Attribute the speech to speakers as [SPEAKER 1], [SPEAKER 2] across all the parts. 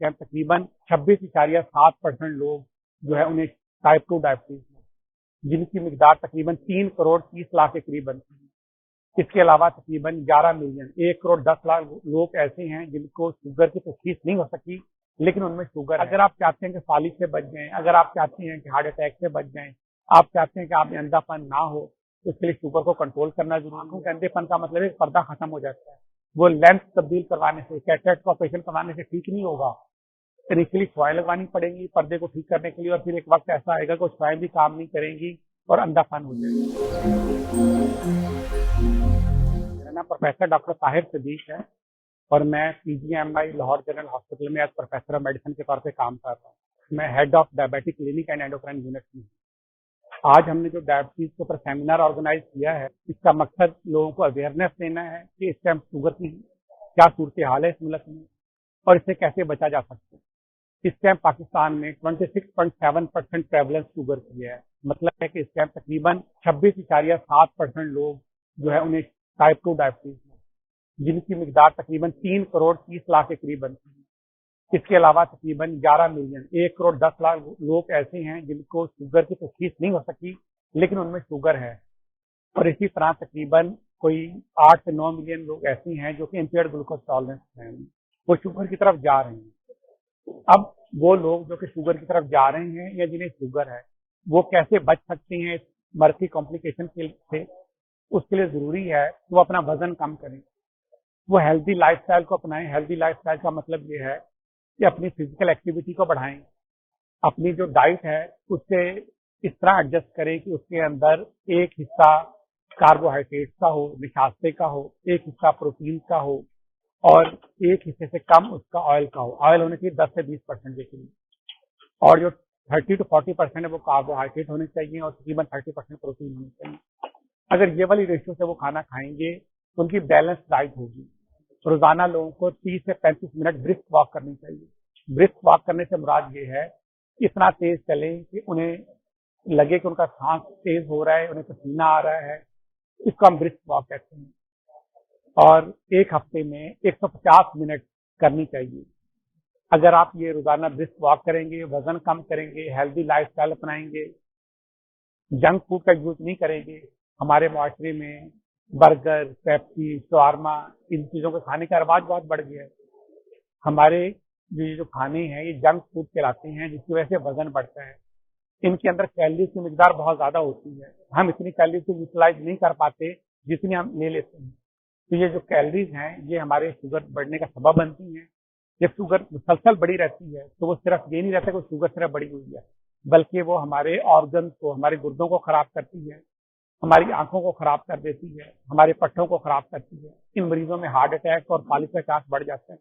[SPEAKER 1] Time तकरीबन 26.7% लोग जो है उन्हें टाइप 2 डायबिटीज है, जिनकी मिकदार तकरीबन 3 करोड़ 30 लाख के करीब बनती है। इसके अलावा तकरीबन 11 मिलियन 1 करोड़ 10 लाख लोग ऐसे हैं जिनको शुगर की तशखीस नहीं हो सकी, लेकिन उनमें शुगर है। अगर आप चाहते हैं कि फालिज से बच जाएं, अगर आप चाहते हैं कि हार्ट अटैक से बच जाएं, आप चाहते हैं कि आप में अंधापन ना हो, तो इसके लिए शुगर को कंट्रोल करना जरूरी है। आंखों के अंधेपन का मतलब है पर्दा खत्म हो जाता है, वो लेंस तब्दील करवाने से, कैटरेक्ट का ऑपरेशन करवाने से ठीक नहीं होगा। इनिशियली शुआएं लगवानी पड़ेंगी पर्दे को ठीक करने के लिए, और फिर एक वक्त ऐसा आएगा कि शुआएं भी काम नहीं करेंगी और अंधापन हो जाएगा। मेरा नाम प्रोफेसर डॉक्टर ताहिर सदीक है और मैं PGMI लाहौर जनरल हॉस्पिटल में एज प्रोफेसर ऑफ मेडिसिन के तौर पे काम कर रहा हूँ। मैं head of diabetic clinic and endocrine unit में। आज हमने जो डायबिटीज के ऊपर सेमिनार ऑर्गेनाइज किया है, इसका मकसद लोगों को अवेयरनेस देना है कि इस टाइम शुगर की क्या सूरत हाल है इस मुल्क में और इससे कैसे बचा जा सकता है। इस टाइम पाकिस्तान में 26.7% प्रेवलेंस शुगर की है, मतलब है कि इस टाइम तकरीबन 26.7% लोग जो है उन्हें टाइप 2 डायबिटीज है, जिनकी मिकदार तकरीबन 3 करोड़ 30 लाख के करीब बनती है। इसके अलावा तकरीबन 11 मिलियन 1 करोड़ 10 लाख लोग ऐसे हैं जिनको शुगर की तशखीस नहीं हो सकी, लेकिन उनमें शुगर है। और इसी तरह तकरीबन कोई 8 से 9 मिलियन लोग ऐसे हैं जो कि इम्पेयर्ड ग्लूकोज टॉलरेंस हैं, वो शुगर की तरफ जा रहे हैं। अब वो लोग जो कि शुगर की तरफ जा रहे हैं या जिन्हें शुगर है, वो कैसे बच सकते हैं इस मर्ज की कॉम्प्लिकेशन से, उसके लिए जरूरी है कि वो अपना वजन कम करें, वो हेल्दी लाइफस्टाइल को अपनाएं। हेल्दी लाइफस्टाइल का मतलब ये है कि अपनी फिजिकल एक्टिविटी को बढ़ाएं, अपनी जो डाइट है उससे इस तरह एडजस्ट करें कि उसके अंदर एक हिस्सा कार्बोहाइड्रेट का हो, निशास्ते का हो, एक हिस्सा प्रोटीन का हो और एक हिस्से से कम उसका ऑयल का हो। ऑयल होने चाहिए 10 से 20% के करीब, और जो 30 to 40% है वो कार्बोहाइड्रेट होने चाहिए और तकरीबन 30% प्रोटीन होनी चाहिए। अगर ये वाली रेशियो से वो खाना खाएंगे तो उनकी बैलेंस डाइट होगी। रोजाना लोगों को 30 से 35 मिनट ब्रिस्क वॉक करनी चाहिए। ब्रिस्क वॉक करने से मुराद ये है कि इतना तेज चले कि उन्हें लगे कि उनका सांस तेज हो रहा है, उन्हें पसीना आ रहा है, इसको हम ब्रिस्क वॉक कहते हैं। और एक हफ्ते में 150 मिनट करनी चाहिए। अगर आप ये रोजाना ब्रिस्क वॉक करेंगे, वजन कम करेंगे, हेल्दी लाइफस्टाइल अपनाएंगे, जंक फूड का यूज नहीं करेंगे, हमारे माशरे में बर्गर, पेप्सी, शवारमा, इन चीजों को खाने का रिवाज बहुत बढ़ गया है। हमारे जो खाने हैं ये जंक फूड कहलाते हैं, जिसकी वजह से वजन बढ़ता है। इनके अंदर कैलोरीज की मिकदार बहुत ज्यादा होती है, हम इतनी कैलोरीज को यूटिलाइज नहीं कर पाते जितनी हम ले लेते हैं। तो ये जो कैलोरीज हैं ये हमारे शुगर बढ़ने का सबब बनती हैं। जब शुगर मुसलसल बढ़ी रहती है तो वो सिर्फ ये नहीं रहता कि शुगर सिर्फ बढ़ी हुई है, बल्कि वो हमारे ऑर्गन को, हमारे गुर्दों को खराब करती है, हमारी आंखों को खराब कर देती है, हमारे पट्टों को खराब करती है। इन मरीजों में हार्ट अटैक और फालिज का चांस बढ़ जाता है।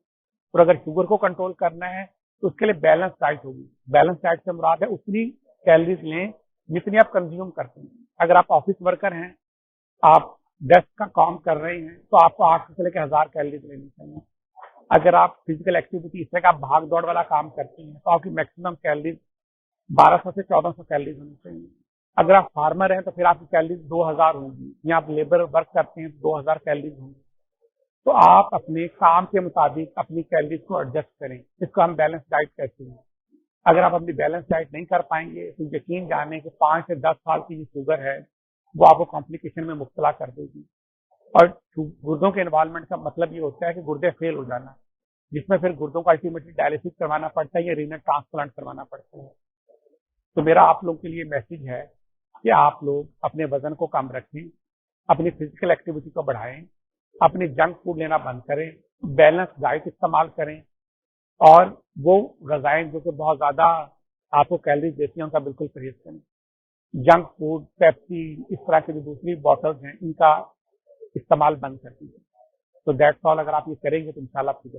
[SPEAKER 1] और अगर शुगर को कंट्रोल करना है तो उसके लिए बैलेंस डाइट होगी। बैलेंस डाइट से मुराद है उतनी कैलोरीज लें जितनी आप कंज्यूम करते हैं। अगर आप ऑफिस वर्कर हैं, आप डेस्क का काम कर रहे हैं, तो आपको 800 से लेकर 1000 कैलोरीज लेनी चाहिए। अगर आप फिजिकल एक्टिविटी, इस तरह का भाग दौड़ वाला काम करते हैं, तो आपकी मैक्सिमम कैलोरीज 1200 से 1400 कैलोरीज होनी चाहिए। अगर आप फार्मर हैं तो फिर आपकी कैलोरीज 2000 होंगी, या आप लेबर वर्क करते हैं तो 2000 कैलोरीज होंगी। तो आप अपने काम के मुताबिक अपनी कैलोरीज को एडजस्ट करें, इसको हम बैलेंस डाइट कहते हैं। अगर आप अपनी बैलेंस डाइट नहीं कर पाएंगे तो यकीन जाने कि 5 से 10 साल की जो शुगर है वो आपको कॉम्प्लिकेशन में मुब्तला कर देगी। और गुर्दों के इन्वॉल्वमेंट का मतलब ये होता है कि गुर्दे फेल हो जाना, जिसमें फिर गुर्दों का अल्टीमेटली डायलिसिस करवाना पड़ता है या रीनल ट्रांसप्लांट करवाना पड़ता है। तो मेरा आप लोगों के लिए मैसेज है कि आप लोग अपने वजन को कम रखें, अपनी फिजिकल एक्टिविटी को बढ़ाएं, अपने जंक फूड लेना बंद करें, बैलेंस डाइट इस्तेमाल करें, और वो गजाएं जो कि बहुत ज्यादा आपको कैलोरीज देती हैं उनका बिल्कुल परहेज करें। जंक फूड, पेप्सी, इस तरह की जो दूसरी बॉटल्स हैं इनका इस्तेमाल बंद कर दीजिए। तो दैट्स ऑल। अगर आप ये करेंगे तो इंशाल्लाह आपकी